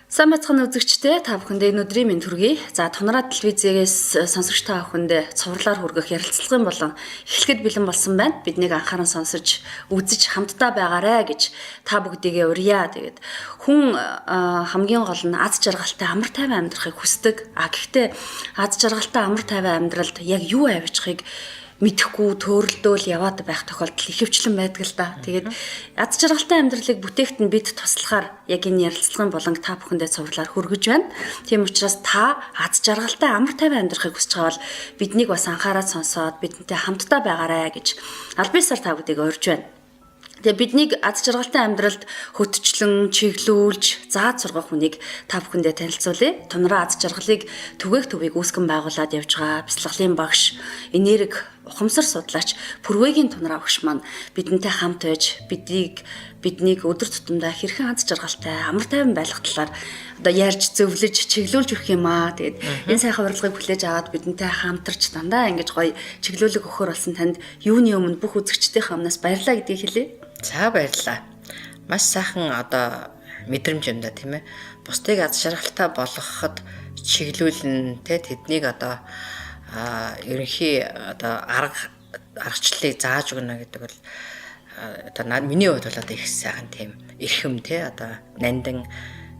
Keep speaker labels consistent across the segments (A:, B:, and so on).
A: Сайн бацхан үзэгчтэй та бүхэндээ энэ өдрийн мэнд хүргэе. За Тунраа телевизээс сонсогч та бүхэндээ цувралаар хүргэх ярилцлагын болон эхлэхэд бэлэн болсон байна. Биднийг анхааран сонсож үзэж хамтдаа байгаарэ гэж та бүгдийгээ урья. Тэгээд хүн хамгийн гол нь аз жаргалтай амар тайван амьдрахыг хүсдэг. Гэхдээ аз жаргалтай амар тайван амьдралд яг юу авчихыг мэдхгүй төөрөлдөөл яваад байх тохиолдол ихэвчлэн байдаг л да. Тэгээд аз жаргалтай амьдралыг бүтээгт нь бид туслахаар яг энэ ярилцлагын болон та бүхэндээ цувралаар хүргэж байна. Тийм учраас та аз жаргалтай амар тайван амьдрахыг хүсэж байгаа бол биднийг бас анхаарал сонсоод бидэнтэй хамтдаа байгаарай гэж аль биесээр та бүдгийг урьж байна. Тэгээ биднийг аз жаргалтай амьдралд хөтчлөн чиглүүлж зааж сургах хүнийг та бүхэндээ танилцуулъя. Тунраа аз жаргалыг түгээх үүсгэн байгуулад явж байгаа бяцлаглалын багш, энерги ухамсар судлаач Пүрвэгийн Тунраа багш маань бидэнтэй хамт байж биднийг өдөр тутамдаа хэрхэн аз жаргалтай амар тайван байх талаар одоо ярьж зөвлөж чиглүүлж өгөх юм аа. Тэгээд энэ сайхан урилгыг хүлээж аваад бидэнтэй хамтарч дандаа ингэж гоё чиглүүлэг өгөхөр болсон танд юуны өмнө бүх үзэгчдийнхээ өмнөөс баярлалаа гэдгийг хэлье.
B: За баярлалаа. Маш сайхан одоо мэдрэмж юм да тийм ээ. Бусдыг аз жаргалтай болгоход чиглүүлэн те тэднийг одоо ерөнхий одоо аргачлалыг зааж өгнө гэдэг бол одоо миний хувьд бол одоо их сайхан тийм эрхэм те одоо нандин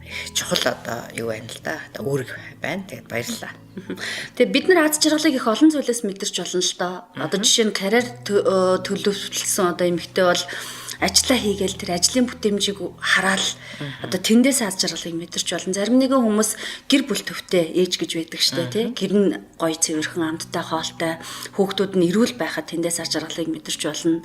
B: их чухал одоо юу байна л да. Одоо үүрэг байна. Тэгээд баярлалаа.
A: Тэгээ бид нар аз жаргалыг их олон зүйлээс мэдэрч болно л доо. Одоо жишээ нь карьер төлөвлөсөн одоо эмэгтэй бол ажиллаа хийгээл тэр ажлын бүтээмжийг хараад одоо тэндээс аз жаргалыг мэдэрч болно. Зарим нэгэн хүмүүс гэр бүл төвтэй ээж гэж байдаг штэ тий. Гэр нь гоё цэвэрхэн амттай хоолтой хүүхдүүд нь эрүүл байхад тэндээс аз жаргалыг мэдэрч болно.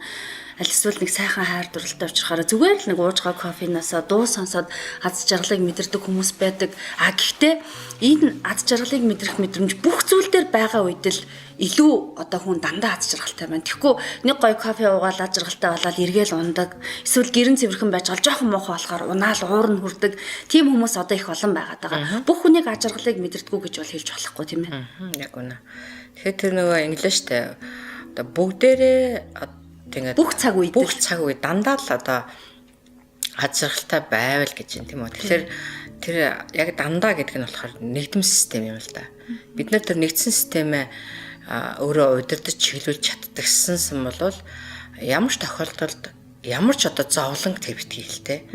A: Аль эсвэл нэг сайхан хайр дурлалтай уулзахаараа зүгээр л нэг уужгаа кофенасаа дуу сонсоод аз жаргалыг мэдэрдэг хүмүүс байдаг. Гэхдээ энэ аз жаргалыг мэдрэх мэдрэмж бүх зүйл дээр байгаа үед л илүү одоо хүн дандаа аз жаргалтай байна. Тэгэхгүй нэг гоё кофе уугаад аз жаргалтай болоод эргээл ундаг. Эсвэл гэрэн цэвэрхэн байж гал жоохон муухай болохоор унаал уурн хүрдэг. Тийм хүмүүс одоо их олон байгаад байгаа. Бүх хүнийг аз жаргалыг мэдэрдэггүй гэж бол хэлж болохгүй тийм ээ.
B: Яг үнэ. Тэгэхээр тэр нөгөө инглиштэй одоо бүгдээрээ тэгээд бүх цаг үед дандаа л одоо аз жаргалтай байвал гэж юм тийм үү. Тэгэхээр тэр яг дандаа гэдэг нь болохоор нэгдэм систем юм л да. Бид нар тэр нэгдсэн системээ өөрөө удирдах чиглүүлж чаддагсан бол ямар ч тохиолдолд ямар ч одоо зовлон твитгий л те.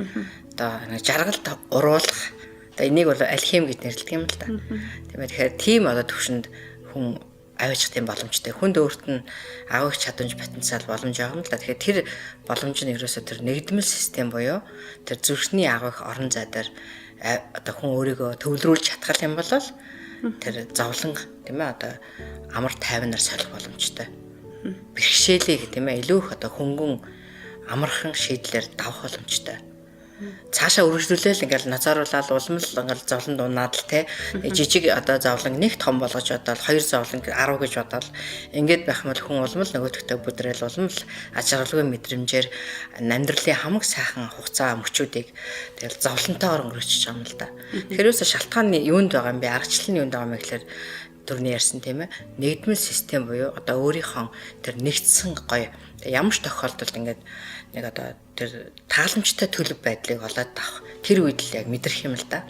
B: Одоо нэг жаргалд уруулах. Одоо энийг бол алхим гэж нэрлэдэг юм л да. Тийм ээ. Тэгэхээр тийм одоо төвшөнд хүн аваачих тийм боломжтой. Хүнд өөрт нь авах чадамж потенциал боломж байгаа юм л да. Тэгэхээр тэр боломж нь ерөөсөө тэр нэгдмэл систем буюу тэр зүрхний авах орон зай дээр одоо хүн өөрийгөө төвлөрүүлж чадхал юм бол тэр зовлон тийм ээ одоо амар тайвнаар солих боломжтой. Бэрхшээлийг тийм ээ илүү их одоо хөнгөн амархан шийдлэр давах боломжтой. Цаашаа үргэлжлүүлээл ингээл назааруулаад улмал ингээл зовлон дунаад л те жижиг одоо зовлон нэг том болгож бодоод хоёр зовлон 10 гэж бодоод ингээд байх юм бол хүн улмал нөгөөдөгтөө бүдрээл улмал аз жаргалгүй мэдрэмжээр амьдралын хамаг сайхан хугацаа мөчүүдийг тэгэл зовлонтойгоор өнгөрөөчих юм л да. Тэгэхээр юусаа шалтгаан нь юунд байгаа юм бэ? Аргачлал нь юунд байгаа юм бэ гэхээр түрний ярьсан тийм ээ нэгдмэл систем буюу одоо өөрийнхөө тэр нэгдсэн гоё ямар ч тохиолдолд ингээд нэг одоо тэр тааламжтай төлөв байдлыг олоод авах тэр үед л яг мэдрэх юм л да.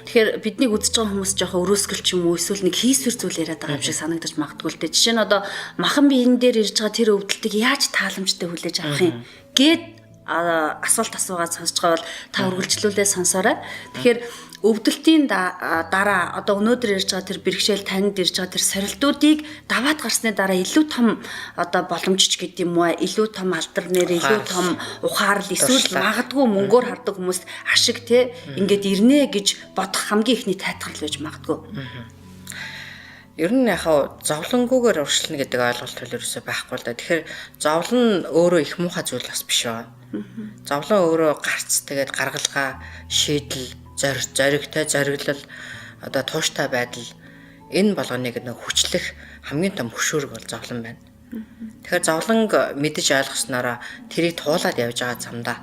A: Тэгэхээр биднийг үзэж байгаа хүмүүс жоохон өрөөсгөл ч юм уу эсвэл нэг хийсвэр зүйл яриад байгаа юм шиг санагдаж магадгүй л дээ. Жишээ нь одоо махан биен дээр ирж байгаа тэр өвдөлтийг яаж тааламжтай хүлээж авах юм гэд асуулт асуугаад сонсож байгаа бол та үргэлжлүүлээ сонсоорой. Тэгэхээр өвдөлтийн дараа одоо өнөөдөр ирж байгаа тэр бэрхшээл танд ирж байгаа тэр сорилтуудыг даваад гарсны дараа илүү том одоо боломжч гэдэг юм уу илүү том алдар нэр илүү том ухаарл эсвэл магадгүй мөнгөөр хардаг хүмүүс ашиг те ингээд ирнэ гэж бодох хамгийн ихний тайлбар байж магадгүй.
B: Ер нь яхаа зовлонгүйгээр урьдчилна гэдэг ойлголт төлөөсөө байхгүй л да. Тэгэхээр зовлон өөрөө их муухай зүйл бас биш байгаа. Зовлон өөрөө гарц тэгээд гаргалгаа шийдэл зоригтой зориглол одоо тууштай байдал энэ болгоныг нэг хүчлэх хамгийн том хөшөөрөг бол зовлон байна. Тэгэхээр зовлонг мэдэж ойлгосноор тэрийг туулаад явж байгаа замдаа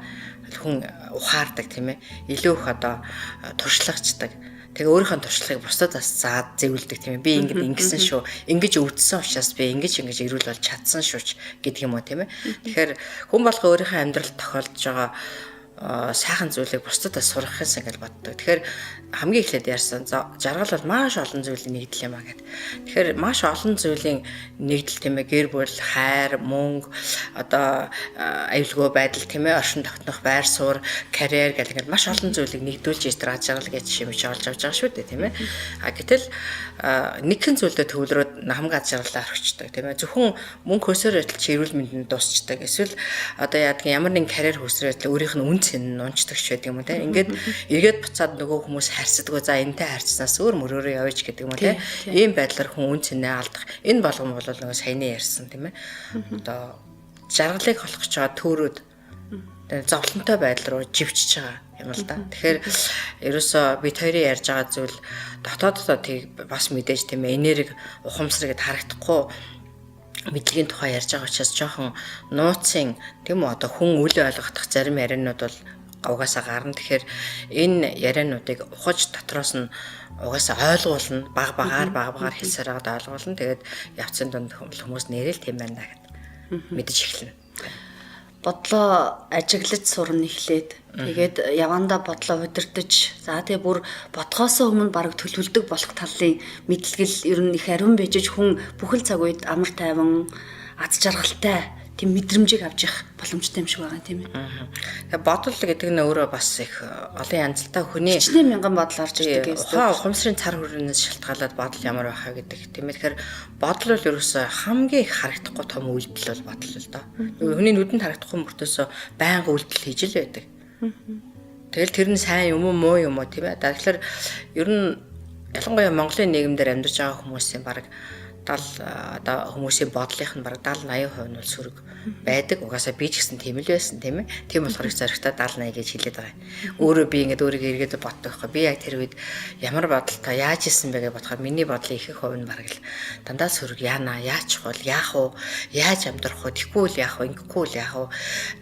B: хүн ухаардаг тийм ээ илүү их одоо туршлагачдаг. Тэгээ өөрийнхөө туршлагыг бусдад бас заад зэвүүлдэг тийм ээ. Би ингэсэн шүү. Ингэж өвдсөн учраас би ингэж эрүүл болж чадсан шүүч гэдэг юм уу тийм ээ. Тэгэхээр хүн болго өөрийнхөө амьдралд тохиолдож байгаа сайхан зүйлийг бусдад сурах гэсэн гэж боддог. Тэгэхээр хамгийн эхлээд ярьсан жаргал бол маш олон зүйлийн нэгдэл юм аа гэдэг. Тэгэхээр маш олон зүйлийн нэгдэл тийм ээ гэр бүл, хайр, мөнгө, одоо аюулгүй байдал тийм ээ оршин тогтнох байр суурь, карьер гэх мэт маш олон зүйлийг нэгдүүлж аж жаргал гэж шимж олж авч байгаа шүү дээ тийм ээ. Гэтэл нэгэн зүйлдээ төвлөрөөд хамгийн аж жаргалаа орхичдаг тийм ээ. Зөвхөн мөнгө хөөсөөр байтал чи эрүүл мэндэнд дуусчдаг. Эсвэл одоо яадаг ямар нэгэн карьер хөөсрөөд өөрийнх нь үн цэн нунчдаг ч байдаг юм те. Ингээд эргээд буцаад нөгөө хүмүүс харьцдаг. За энэтэй харьцснаас өөр мөрөөрөө явж гэдэг юм те. Ийм байдлаар хүн үн цэнээ алдах. Энэ болгон бол нөгөө саяны ярьсан тийм ээ. Одоо жаргалыг холох гэж байгаа төрөөд зовлонтой байдал руу живчиж байгаа юм л да. Тэгэхээр ерөөсөө бид хоёрын ярьж байгаа зүйл дотооддоо тийг бас мэдээж тийм ээ энерги ухамсарыг харагдахгүй мэдлэгийн тухай ярьж байгаа учраас жоохон нууцын тийм үү одоо хүн үл ойлгох зарим яриануд бол угаасаа гарна. Тэгэхээр энэ яриануудыг ухаж дотроос нь угаасаа ойлгуулна. Багаар хэлсээр байгаа ойлгуулна. Тэгээд явцын дунд хүмүүс нэрэл тийм байна гэдэг мэдэж эхэлнэ.
A: Бодлоо ажиглаж сурна эхлээд тэгээд явандаа бодлоо удирдах. За тэгээ бүр бодгоосоо өмнө бараг төлөвлөдөг болох талын мэдлэгэл ер нь их ариун бийж хүн бүхэл цаг үед амар тайван аз жаргалтай тийм мэдрэмжийг авч явах боломжтой юм шиг байгаа тийм ээ.
B: Тэгээ бодол гэдэг нь өөрөө бас их олон янзтай хүний
A: 40,000 бодол орж ирдэг гэсэн.
B: Ухамсарын цар хүрээнээс шалтгаалаад бодол ямар байхаа гэдэг. Тийм ээ. Тэгэхээр бодол бол ерөөсөө хамгийн их харагдахгүй том үйлдэл бол бодол л доо. Хүний нүдэнд харагдахгүй мөртөөсөө байнга үйлдэл хийж л байдаг. Тэгэл тэр нь сайн юм уу муу юм уу тийм ээ. Тэгэхээр ер нь ялангуяа Монголын нийгэмдэр амьдарч байгаа хүмүүсийн баг одоо хүмүүсийн бодлынх нь бараг 70-80% нь бол сөрөг байдаг. Угаасаа би ч гэсэн тийм л байсан тийм ээ. Тийм болохоор их зоригтой 70-80 гэж хэлээд байгаа юм. Өөрөө би ингэж өөрийгөө эргээд боддог байхгүй. Би яг тэр үед ямар бодолтой яаж исэн бэ гэж бодоход миний бодлын их хувь нь бараг л дандаа сөрөг яана, яачих бол яах вэ? Яаж амьдрах вэ? Тэггүй л яах вэ? Ингэхгүй л яах вэ?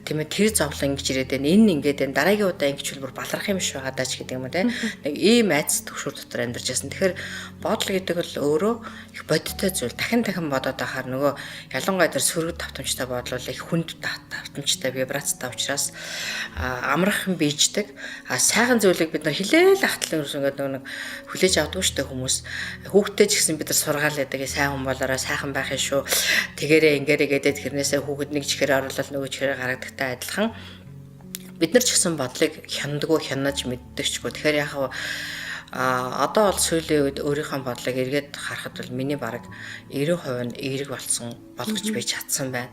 B: Тийм ээ тэр зовлон ингэж ирээд байна. Энэ ингээд байна. Дараагийн удаа ингэж хэлбэр баларх юм шиг байгаа даач гэдэг юм уу тийм. Нэг ийм айц төвшөр дотор амьдарч байсан. Тэгэхээр бодол гэдэг бол өөрөө их бодиттой зүйл дахин бодоод байхаар нөгөө ялангуяа тэр сөрөг давтамжтай бодол их хүнд давтамжтай вибрацтай учраас амархан бийждэг. Сайхан зүйлийг бид нар хилээл ахтлан ингээд нэг хүлээж авдаг штэ хүмүүс. Хүүхдтэй ч гэсэн бид нар сургаал яадаг сайн хүн болоороо сайхан байх юм шүү. Тэгээрээ ингээрээ гэдэг тэрнээсээ хүүхэд нэг чихээр оруулаад нөгөө чихээр гаргадагтай адилхан бид нар ч гэсэн бодлыг хянаж мэддэгчгүй. Тэгэхээр яг одоо бол сүүлийн үед өөрийнхөө бодлыг эргээд харахад бол миний бараг 90% нь эерэг болсон болгож би чадсан байна.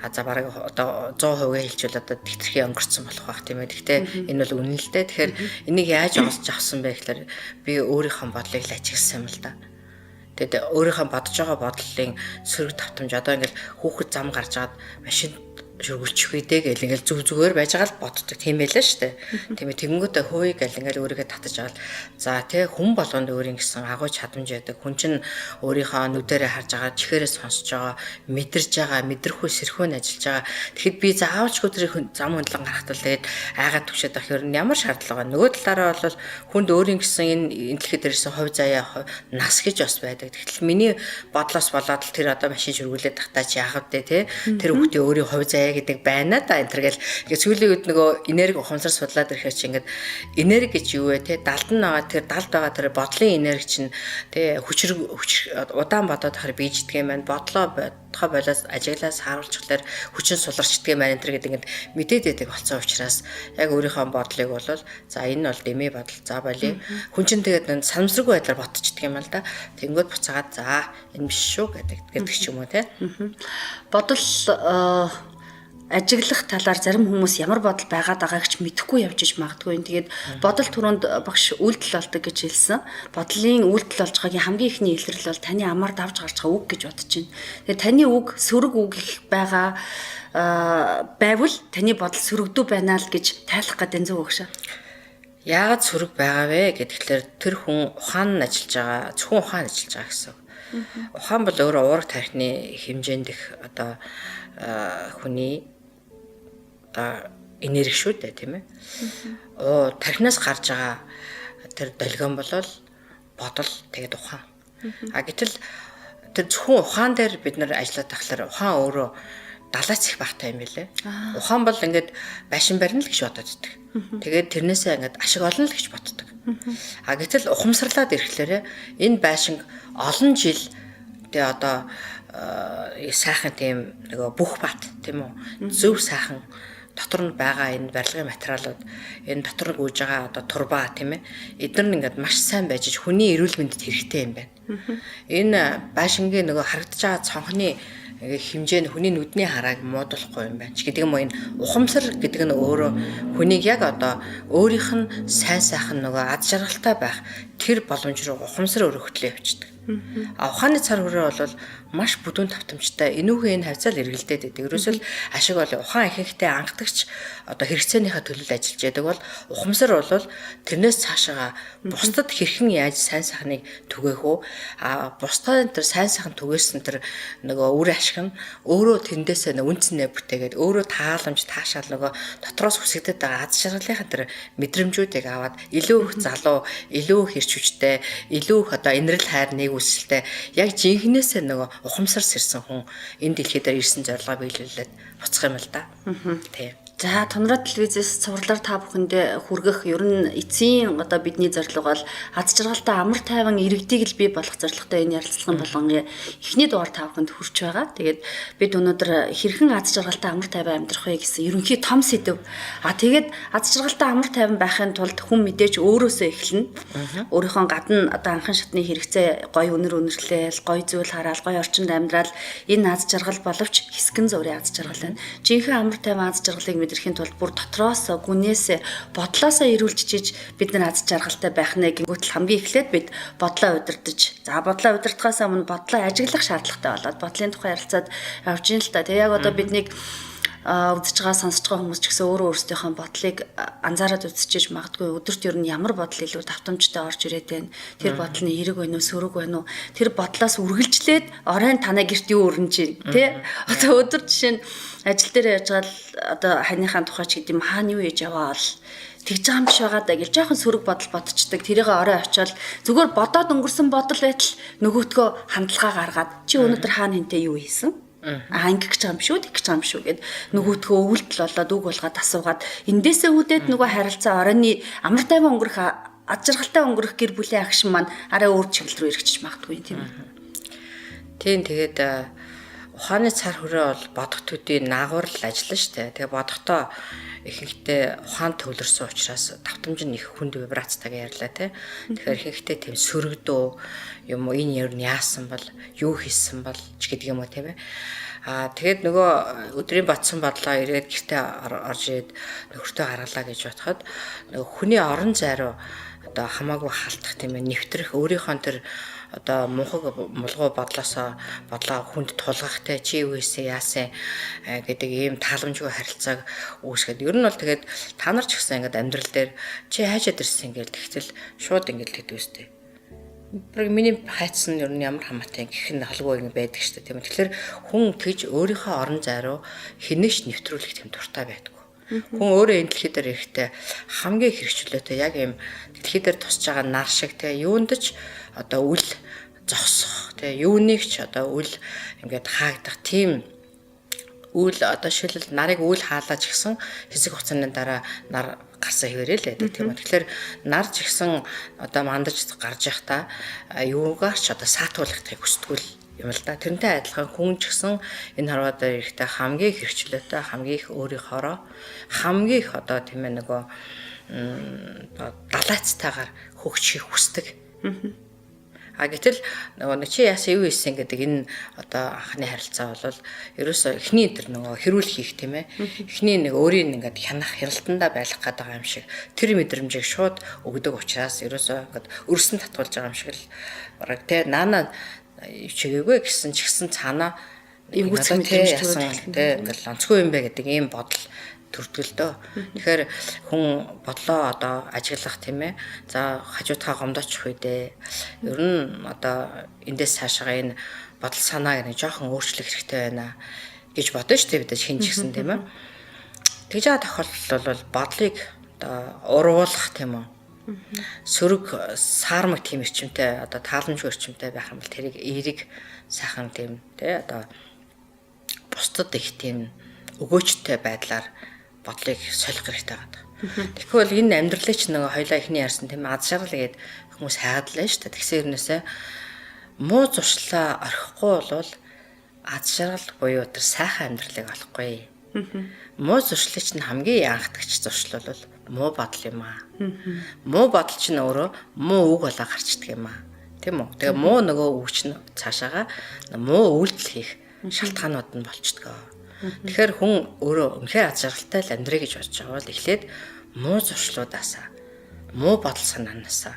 B: За бараг одоо 100% хэлжүүл одоо тэтэрхий өнгөрцөн болох байх тийм ээ. Гэхдээ энэ бол үнэн л дээ. Тэгэхээр энийг яаж олж авсан бэ гэхээр би өөрийнхөө бодлыг л ажигласан юм л да. Тэгээд өөрийнхөө бодож байгаа бодлын сөрөг давтамж одоо ингээл хүүхэд зам гарч агаад машин шүргүүлчих үедээ гэл ингээл зүгээр байж байгаа л боддог тийм байлаа штэ. Тийм ээ тэгэнгүүтээ хөөе гэл ингээл өөрийгөө татаж аваад за тий хүн болгонд өөрийн гэсэн агуу чадамж яадаг. Хүн чинь өөрийнхөө нүдэрээ харж байгаа, чихээрээ сонсож байгаа, мэдэрж байгаа, мэдрэхүй сэрхүүн ажиллаж байгаа. Тэгэхэд би заавалчгүй тэр зам хөндлөн гарахтал тэгээд айгаад төвшөд байх юм ямар шаардлага байна. Нөгөө талаараа бол хүнд өөрийн гэсэн энэ дэлхийд ирсэн хувь заяа нас гэж бас байдаг. Тэгтэл миний бодлоос болоод л тэр одоо машин шүргүүлээд тахтаа чи яах вэ тий тэр хүүхдийн өөрийн хувь заяа гэдэг байна да энэ төр гэл ингээд сүүлийн үед нөгөө энерги ухамсар судлаад ирэхээр чи ингээд энерги гэж юу вэ те далд нь байгаа тэр далд байгаа тэр бодлын энерги чинь те хүчрэг удаан бодоод тахаар бийждэг юм байна бодлоо бодхоо болоос ажиглаас харуулчихлаар хүчин суларчдаг юм байна энэ төр гэдэг ингээд мэдээд байдаг болсон учраас яг өөрийнхөө бодлыг бол за энэ бол дэмий бодол за боли хүн чинь тэгээд санамсаргүй байдлаар ботчдаг юм л да тэнгүүд буцаагаад за энэ биш шүү гэдэг ч юм уу те
A: бодол ажиглах талаар зарим хүмүүс ямар бодол байгаад байгааг ч мэдэхгүй явж иж магадгүй. Тэгээд бодол түрүүнд багш үйлдэл болдог гэж хэлсэн. Бодлын үйлдэл болж байгаагийн хамгийн ихний илэрлэл бол таны амаар давж гарч байгаа үг гэж бодож байна. Тэгээд таны үг сөрөг үг их байгаа байвал таны бодол сөрөгдөө байна л гэж тайлах гэдэг зөв өгшөө.
B: Яагаад сөрөг байгаа вэ гэхэлэр тэр хүн ухаан нь ажиллаж байгаа, зөвхөн ухаан ажиллаж байгаа гэсэн. Ухаан бол өөрөө уурах тархины хэмжээнд их одоо хүний энерги шүү дээ тийм ээ. Тархинаас гарч байгаа тэр долгион болол бодол тэгээд ухаан. Гэтэл тэр зөвхөн ухаан дээр бид нар ажиллаад тахлаар ухаан өөрөө далаач их багтай юм билэ. Ухаан бол ингээд байшин барина л гэж бодоод байдаг. Тэгээд тэрнээсээ ингээд ашиг олно л гэж боддог. А гэтэл ухамсарлаад ирэхлээр энэ байшинг олон жил тэгээ одоо сайхан тийм нөгөө бүх бат тийм үү зөв сайхан дотор нь байгаа энэ барилгын материалууд энэ дотор нь гүйж байгаа одоо турба тийм ээ эдгээр нь ингээд маш сайн байж хүний эрүүл мэндэд хэрэгтэй юм байна. Энэ байшингийн нөгөө харагдаж байгаа цонхны хэмжээ нь хүний нүдний харааг муудуулахгүй юм байна ч гэдэг юм уу. Энэ ухамсар гэдэг нь өөрөө хүнийг яг одоо өөрийнх нь сайн сайхан нөгөө аз жаргалтай байх тэр боломж руу ухамсар өргөхлөө явчихдаг. А ухааны цар хүрээ бол маш бүдүүн тавтамжтай энүүхэн энэ хавцаал эргэлдээд байдаг. Ерөөсөө ашиг бол ухаан ихэнхдээ анхдагч одоо хэрэгцээнийхээ төлөв ажиллаж яадаг бол ухамсар бол тэрнээс цаашаа бусдад хэрхэн яаж сайн сайхныг түгээх үү? А бусдад тэр сайн сайхан түгээсэн тэр нөгөө үр ашиг нь өөрөө тэрнээсээ үнцнээ бүтээгээд өөрөө тааламж таашаал нөгөө дотроос хүсэгдэт байгаа аз жаргалынхаа тэр мэдрэмжүүдийг аваад илүү их залуу, илүү их эрч хүчтэй, илүү их одоо инэрл хайр нэг үсэлтэй яг жинхнээсээ нөгөө ухамсар сэрсэн хүн энэ дэлхий дээр ирсэн зорилгоо биелүүлээд буцах юм л да. Тийм.
A: За Тунраа телевизээс цувралаар та бүхэндээ хүргэх ер нь эцсийн одоо бидний зорилго бол аз жаргалтай амар тайван иргэдийг л бий болгох зорилготой энэ ярилцлагын болгоны эхний дугаар та бүхэнд хүрч байгаа. Тэгээд бид өнөөдөр хэрхэн аз жаргалтай амар тайван амьдрах вэ гэсэн ерөнхий том сэдв. Тэгээд аз жаргалтай амар тайван байхын тулд хүн мэдээж өөрөөсөө эхэлнэ. Өөрийнхөө гадна одоо анхан шатны хэрэгцээ гой үнэр үнэрлэл, гой зүйл хараал, гой орчинд амьдрал энэ аз жаргал боловч хэсгэн зургийн аз жаргал байна. Жинхэнэ амар тайван аз жаргалыг мэдрэхийн тулд бүр дотроос гүнээс бодлоосоо ирүүлчихэж бид нар аз жаргалтай байх нэ гингүүтэл хамгийн эхлээд бид бодлоо удирдах. За бодлоо удирдахаас өмнө бодлоо ажиглах шаардлагатай болоод бодлын тухай ярилцаад явж ийн л та. Тэг яг одоо биднийг үзэж байгаа сонсож байгаа хүмүүс ч гэсэн өөрөө өөрсдийнхөө бодлыг анзаараад үзчихэж магадгүй өдөрт ер нь ямар бодол илүү давтамжтай орж ирээд байна. Тэр бодол нь эерэг байна уу, сөрөг байна уу? Тэр бодлоос үргэлжлээд оройн танаа гэрт юу өрнөж чинь тий? Одоо өдөр жишээ нь ажил дээр яаж гал одоо ханыхаа тухай ч гэдэм хаана юу хийж яваа бол тэгж байгаа юм биш байгаа даа гэж жоохон сөрөг бодол бодчихдаг. Тэрийг орой очиод зүгээр бодоод өнгөрсөн бодол байтал нөгөөтгөө хандлага гаргаад чи өнөөдөр хаана хинтээ юу хийсэн? Ангиж байгаа юм шүү, тэгж байгаа юм шүү гэд нөгөөтгөө өвөлдөл болоод үг болгоод асуугаад эндээсээ үүдээд нөгөө харилцаа оройны амар тайван өнгөрөх аз жаргалтай өнгөрөх гэр бүлийн агшин маань арай өөр чиглэл рүү эргэжиж магадгүй тийм үү?
B: Тийм тэгээд ухааны цар хүрээ бол бодох төдий наагуурл ажиллана штэ. Тэгээ бодохдоо ихэнхдээ ухаан төвлөрсөн учраас давтамж нь их хүнд вибрацтайг ярьлаа тий. Тэгэхээр ихэнхдээ тийм сөрөгдөө юм уу энэ ер нь яасан бол юу хийсэн бол ч гэдэг юм уу тийм ээ. Тэгээд нөгөө өдрийн батсан бодлоо ирээд гэртээ орж ирээд нөхөртөө гаргалаа гэж бодоход нөгөө хүний орон зай руу одоо хамаагүй халтах тийм ээ нэвтрэх өөрийнхөө тэр одоо мунхаг мулгуу бодлоо хүнд тулгахтай чи юу хийсэн яасан гэдэг ийм тааламжгүй харилцааг үүсгээд ер нь бол тэгээд та нар ч гэсэн ингээд амьдрал дээр чи хайжаад ирсэн ингээд тэгтэл шууд ингээд хэдвэстэй. Миний хайцсан ер нь ямар хамаатай гэх нь холгүй юм байдаг шүү дээ тийм үү. Тэгэхээр хүн тэгж өөрийнхөө орон зай руу хинээч нэвтрүүлэх тийм дуртай байдаг. Хүн өөрөө энэ дэлхий дээр ирэхдээ хамгийн хэрэгчлөөтэй яг ийм дэлхий дээр тусч байгаа нар шиг те юунд ч одоо үл зогсох те юуныг ч одоо үл ингээд хаагдах тийм үл одоо шилэл нарыг үл хаалаач гисэн хэсэг хугацааны дараа нар гарсан хэвээрээ л байдаг тийм үү. Тэгэхээр нар ч гисэн одоо мандаж гарч явах та юугаарч одоо саатуулахыг хүсдэггүй юм л да. Тэрнтэй адилхан хүн ч гэсэн энэ харваа дээр ирэхдээ хамгийн хэрэгчлөөтэй хамгийн их өөрийнхоороо хамгийн их одоо тийм ээ нөгөө далайцтайгаар хөгжихийг хүсдэг. Гэтэл нөгөө чи яасан юу хийсэн гэдэг энэ одоо анхны харилцаа бол ерөөсөө эхний тэр нөгөө хэрүүл хийх тийм ээ. Эхний нэг өөрийн ингээд хянах хяналтандаа байлгах гэдэг юм шиг тэр мэдрэмжийг шууд өгдөг учраас ерөөсөө ингээд өрсөн татуулж байгаа юм шиг л бараг те наана чигээгүй гэсэн ч гэсэн цаана эвгүүцэх мэдрэмж төрүүлдэг те ингээд онцгүй юм бэ гэдэг ийм бодол төрдгөл дөө. Тэгэхээр хүн бодлоо одоо ажиглах тийм ээ. За хажуутаа гомдоочих үедээ ер нь одоо эндээс цаашаа энэ бодол санааг нэг жоохон өөрчлөх хэрэгтэй байна гэж бодно шүү дээ бид шинж гисэн тийм ээ. Тэгж байгаа тохиолдолд бол бодлыг одоо уруулах тийм үү. Сөрөг саармаг тийм эрчимтэй одоо тааламжгүй эрчимтэй байх юм бол тэрийг эерэг сайхан тийм тий одоо бусдад их тийм өгөөчтэй байдлаар бодлыг солих хэрэгтэй байдаг. Тэгэхгүй бол энэ амьдралыг ч нөгөө хоёлаа ихний ярьсан тийм аз жаргал гээд хүмүүс хайгадлаа шүү дээ. Тэгсэн хэрнээсээ муу зуршлаа орхихгүй бол аз жаргал буюу тэр сайхан амьдралыг олохгүй. Муу зуршлыг чинь хамгийн яахтагч зуршил бол муу бодол юм аа. Муу бодол чинь өөрөө муу үг болоо гарчдаг юм аа. Тийм үү? Тэгээ муу нөгөө үг чинь цаашаага муу үйлдэл хийх шалтгаанууд нь болчдөг. Тэгэхээр хүн өөрөө үнэхээр аз жаргалтай л амьдрий гэж бодож байгаа бол эхлээд муу зуршлуудаасаа, муу бодол санаанаасаа,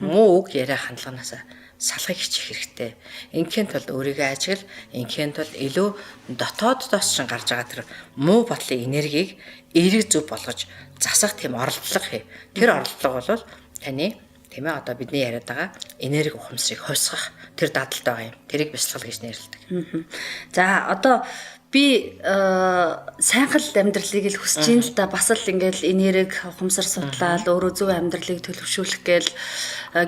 B: муу үг яриа хандлаганаасаа салахыг хичих хэрэгтэй. Инхийн тулд өөрийгөө ажигл, инхийн тулд илүү дотооддоос чинь гарч байгаа тэр муу бодлын энергийг эерэг зөв болгож засах тийм оролдлого хий. Тэр оролдлого бол таны тийм ээ одоо бидний яриад байгаа энерги ухамсарыг хойсгох тэр дадалтай байгаа юм. Тэрийг бясалгал гэж нэрлэдэг.
A: За одоо би сайхан амьдралыг л хүсэж ин л да бас л ингээл энерги ухамсар судлаад өөрөө зөв амьдралыг төлөвшүүлэх гээл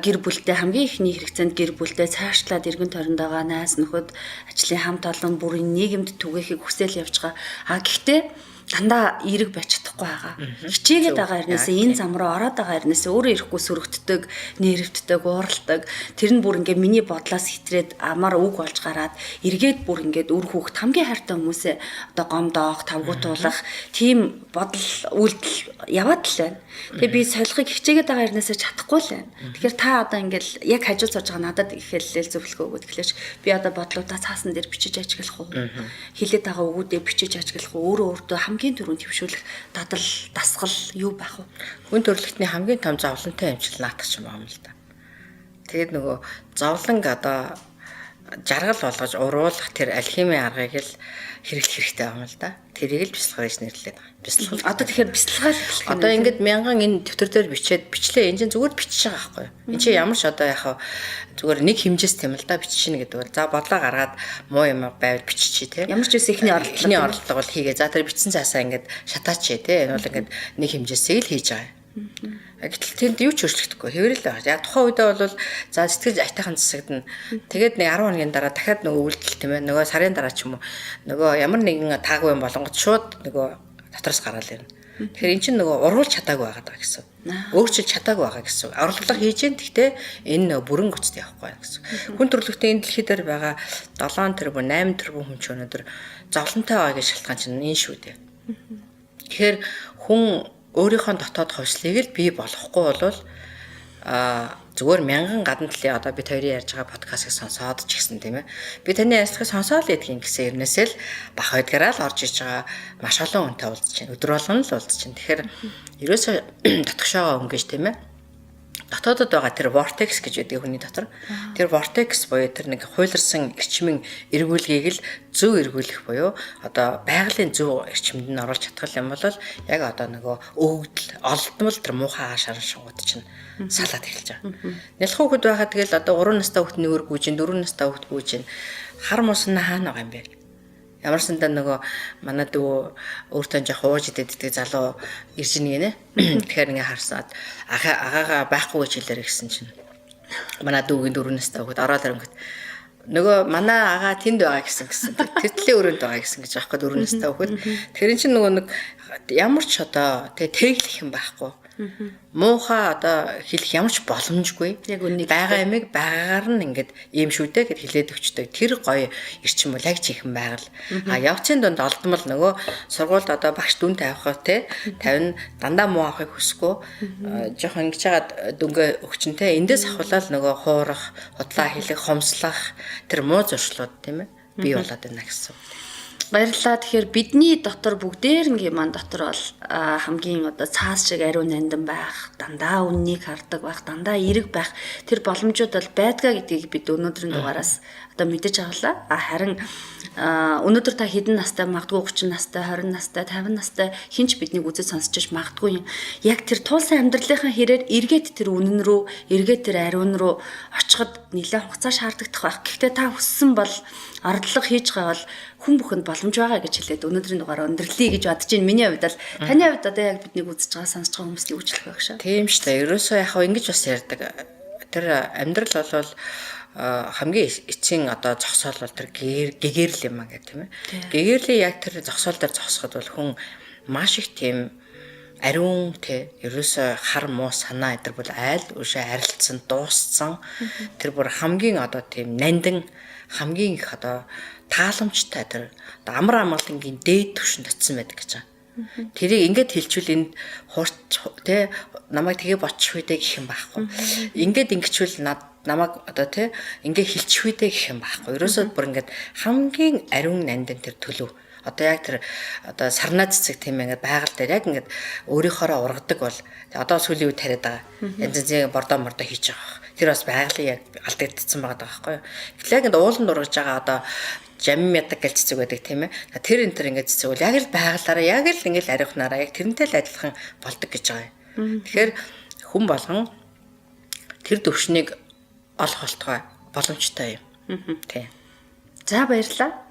A: гэр бүлтэй хамгийн ихний хэрэгцээнд гэр бүлтэй цаашлаад эргэн тойронд байгаа найз нөхөд ажлын хамт олон бүрийн нийгэмд түгээхийг хүсэл явж байгаа. Гэхдээ дандаа эерэг байж чадахгүй байгаа. Хичээгээд байгаа хэрнээсээ энэ зам руу ороод байгаа хэрнээсээ өөрөө ирэхгүй сүрэгддэг, нервтдэг, ууралдаг. Тэр нь бүр ингээ миний бодлоос хитрээд амар үг болж гараад эргээд бүр ингээд үр хүүхд хамгийн хайртай хүмүүсээ одоо гомдоох, тавгуутуулах тийм бодол үйлдэл яваад л байна. Тэгээ би солихыг хичээгээд байгаа хэрнээсээ чадахгүй л байна. Тэгэхээр та одоо ингээл яг хажуу сууж байгаа надад их хэллэл зөвлөгөө өгөөд тэгэхээр би одоо бодлуудаа цаасан дээр бичиж ажиглах уу? Хилээд байгаа өгүүдээ бичиж ажиглах уу? Өөрөө хамгийн түрүүнд төвшүүлэх дадал дасгал юу байх вэ?
B: Хүн төрөлхтний хамгийн том зовлонтой эмчил наатах юм байна л да. Тэгээд нөгөө зовлонг одоо жаргал болгож уруулах тэр алхимийн аргыг л хэрэглэх хэрэгтэй юм л да. Тэрийг л бясалгал гэж нэрлэдэг байгаа. Бясалгал.
A: Одоо тэгэхээр бясалгал эхлэх.
B: Одоо ингээд мянган энэ дэвтэр дээр бичлээ. Энэ чинь зүгээр бичиж байгаа байхгүй юу? Энд чинь ямар ч одоо яхаа зүгээр нэг хэмжээс тийм л да биччихнэ гэдэг бол. За бодлоо гаргаад муу юм байвал биччихье те.
A: Ямар ч үс ихний
B: оролдлого бол хийгээ. За тэр бичсэн цаасаа ингээд шатаачээ те. Энэ бол ингээд нэг хэмжээсээ л хийж байгаа. Гэтэл тэнд юу ч өөрчлөгдөхгүй хэврэл байгаа. Яг тухайн үедээ бол за сэтгэл айтайхан засагдана. Тэгээд нэг 10 хоногийн дараа дахиад нөгөө үйлдэл тийм ээ. Нөгөө сарын дараа ч юм уу нөгөө ямар нэгэн таагүй юм болонгот шууд нөгөө дотроос гараал ирнэ. Тэгэхээр эн чинь нөгөө уруулж чадаагүй байгаа гэсэн. Өөрчилж чадаагүй байгаа гэсэн. Орлого хийж гэн гэхдээ энэ нөгөө бүрэн гүцтэй явахгүй байна гэсэн. Хүн төрөлхтний энэ дэлхий дээр байгаа 7 тэрбум 8 тэрбум хүн ч өнөөдөр зовлонтой байгаа гэж шалтгаан чинь энэ шүү дээ. Тэгэхээр хүн өөрийнхөө дотоод хойшлыг л бий болохгүй бол зүгээр мянган гадна талын одоо бид хоёрын ярьж байгаа подкастыг сонсоод ч гэсэн тийм ээ. Би таны ярьцлагыг сонсоод л идэх гэсэн хэрнээсээ л бах байдгаараа л орж иж байгаа маш олон хүнтэй уулзч байна. Өдөр болгон л уулзч байна. Тэгэхээр ерөөсөө дотгошоогоо өнгөж тийм ээ. Дотоодод байгаа тэр vortex гэж үүдэг хүний дотор. Тэр vortex буюу тэр нэг хуйларсан эрчмийн эргүүлгийг л зөв эргүүлэх буюу одоо байгалийн зөв эрчимд нь оруулж чадах юм бол яг одоо нөгөө өвгдөл олдмол тэр муухай шаран шугууд чинь салаад эхэлж байгаа. Нялх хүүхэд байхад тэгэл одоо 3 настай хүүхдний өр гүйжин 4 настай хүүхэд гүйжин хар мусан хаана байгаа юм бэ? Ямар сандаа нөгөө манай дүү өөртөө жоох ууж идэддэг залуу ирж ийн гинэ. Тэгэхээр ингээ харсаад агаагаа байхгүй гэж хэлээр гисэн чинь манай дүүгийн 4 настай хүүхэд ороод ирэнгөт нөгөө манай агаа тэнд байгаа гэсэн. Тэртлийн өрөөнд байгаа гэсэн гэж аахгүй 4 настай хүүхэд. Тэгэхээр эн чинь нөгөө нэг ямар ч одоо тэглэх юм байхгүй. Муухай одоо хэлэх ямар ч боломжгүй. Яг үнийг байгаа юмыг байгаагаар нь ингээд ийм шүү дээ гэд хэлээд өчтөг. Тэр гоё эрчим бол яг чихэн байгаль. Явцын дунд олдмол нөгөө сургуульд одоо багш дүн тавихаа те 50 дандаа муу авахыг хүсэхгүй. Жохон ингэж хагаад дүнгээ өгчөнтэй. Эндээс авахлаа нөгөө хуурах, худлаа хэлэх, хомслах тэр муу зуршлууд тийм ээ бий болоод байна гэсэн.
A: Баярлалаа. Тэгэхээр бидний дотор бүгдээрнгийн маань дотор бол хамгийн одоо цаас шиг ариун нандин байх, дандаа үннийг хардаг байх, дандаа эерэг байх тэр боломжууд бол байдгаа гэдгийг бид өнөөдрийн дугаараас одоо мэдэж авлаа. Харин өнөөдөр та хэдэн настай, магадгүй 30 настай, 20 настай, 50 настай хинч биднийг үзэж сонсч магадгүй юм. Яг тэр туулсан амьдралынхаа хэрээр эргээд тэр үнэн рүү, эргээд тэр ариун руу очиход нэлээд хугацаа шаардагдах байх. Гэхдээ та хүссэн бол ордлого хийж байгаа бол хүн бүхэнд боломж байгаа гэж хэлээд өнөөдрийн дугаараа өндөрлөе гэж бодож байна. Миний хувьд бол таны хувьд одоо яг биднийг үзэж байгаа, сонсож байгаа хүмүүстийг үжилэх байх шээ.
B: Тийм шүү дээ. Ерөөсөө яг ингэж бас ярьдаг. Тэр амьдрал бол хамгийн эцсийн одоо зогсоол бол тэр гэгэрл юм аа гэх тийм ээ. Гэгэрлийн яг тэр зогсоол дээр зогсоход бол хүн маш их тийм ариун те ерөөсө хар муу санаа эдэр бол айл үшээ арилцсан дууссан тэр бүр хамгийн одоо тийм нандин хамгийн их одоо тааламжтай тэр амар амгалангийн дээд түвшинд очисон байдаг гэж байна. Тэрийг ингээд хэлчихвэл энд хурц те намайг тгээ бочих үедээ гэх юм байхгүй. Ингээд ингэчвэл намайг одоо те ингээд хэлчих үедээ гэх юм байхгүй. Ерөөсөө бүр ингээд хамгийн ариун нандин тэр төлөв. Одоо яг тэр одоо сарнаа цэцэг тийм ингээд байгаль дээр яг ингээд өөрийнхоороо ургадаг бол одоо сүүлийн үед тариад байгаа. Янз янзын бордоо хийж байгаа. Тэр бас байгалийн яг алдагдсан байгаа байхгүй. Гэтэл яг ингээд ууланд ургаж байгаа одоо жам ядаг гэл цэцэг байдаг тийм ээ. Тэр энэ төр ингээд цэцэг бол яг л байгалаараа яг л ингээд ариухнаараа яг тэрнтэй л адилхан болдог гэж байгаа юм. Тэгэхээр хүн болгон тэр төвшнийг олох болтугай боломжтой юм. Тийм.
A: За баярлалаа.